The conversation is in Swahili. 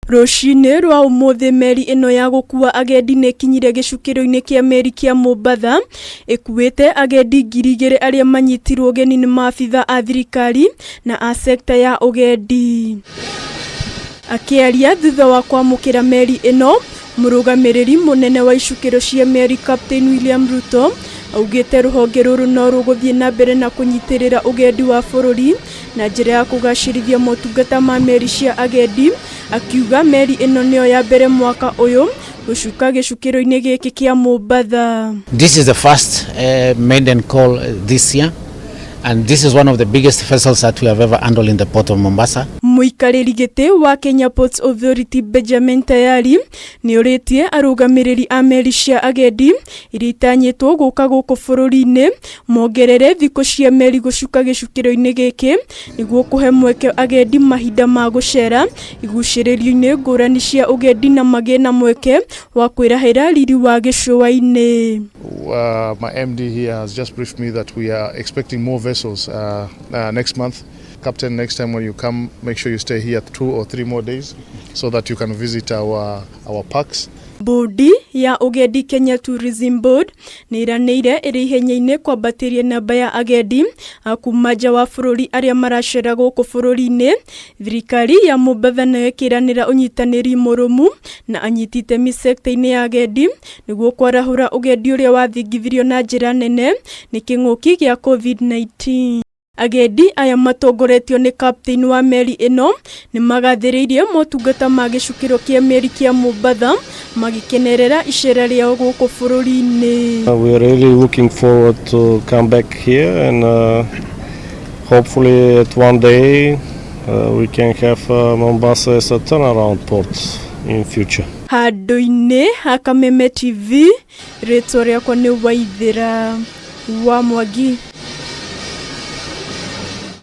Rũciinĩ rwa ũmũthĩ meri ĩno ya gũkua agendi nĩkinyire gĩcukĩro-inĩ kĩa meri kĩa Mombatha ikuite agendi 2,000 arĩa manyitirwo ũgeni nĩ maabitha a thirikari na a sekta ya ũgendi. Akĩaria thutha wa kwamũkĩra meri ĩno, mũrũgamĩrĩri mũnene wa icukĩro cia meri Captain William Ruto augĩte rũhonge rũrũ no rũgũthiĩ na mbere na kũnyitĩrĩra ũgendi wa bũrũri na njĩra ya kũgacĩrithia motungata ma meri cia agendi, akiuga meri ĩno nĩyo ya mbere mwaka ũyũ gũcuka gĩcukĩro-inĩ gĩkĩ kĩa Mombatha. This is the first maiden call this year, and this is one of the biggest vessels that we have ever handled in the port of Mombasa. Mũikarĩri gĩtĩ wa Kenya Ports Authority Benjamin Tayari nĩ ũrĩtie arũgamĩrĩri a meri cia agendi iria itanyĩtwo gũka gũkũ bũrũri-inĩ mongerere thikũ cia meri gũcuka gĩcukĩro-inĩ gĩkĩ nĩguo kũhe mweke agendi mahinda ma gũcera igucĩrĩrio-inĩ ngũrani cia ũgendi na magĩe na mweke wa kwĩrahĩra riri wa Gicua-ini. My MD here has just briefed me that we are expecting more vessels next month. Captain, next time when you come, make sure you stay here 2 or 3 more days so that you can visit our parks. Bodi ya Ugendi Kenya Tourism Board nĩ iranĩire ĩrĩ ihenya-inĩ kwambatiria namba ya agendi kuma nja wa bũrũri arĩa maracera gũkũ bũrũri-inĩ. Thirikari ya Mombatha nayo ĩkĩranĩra ũnyitanĩri mũrũmu na anyiti itemi sekta-inĩ ya agendi nĩguo kwarahũra ũgendi ũrĩa wathingithirio na njĩra nene nĩ kĩng'ũki gĩa COVID-19. Agendi aya matongoretio nĩ captain wa meri ĩno nĩ magathĩrĩirie motungata ma gĩcukĩro kĩa meri kĩa Mombatha magĩkenerera icera rĩao gũkũ bũrũri-inĩ. We are really looking forward to come back here and hopefully at one day we can have Mombasa as a turnaround port in future. Handũ-inĩ ha Kameme TV, rĩtwa rĩakwa nĩ Waithĩra wa Mwangi.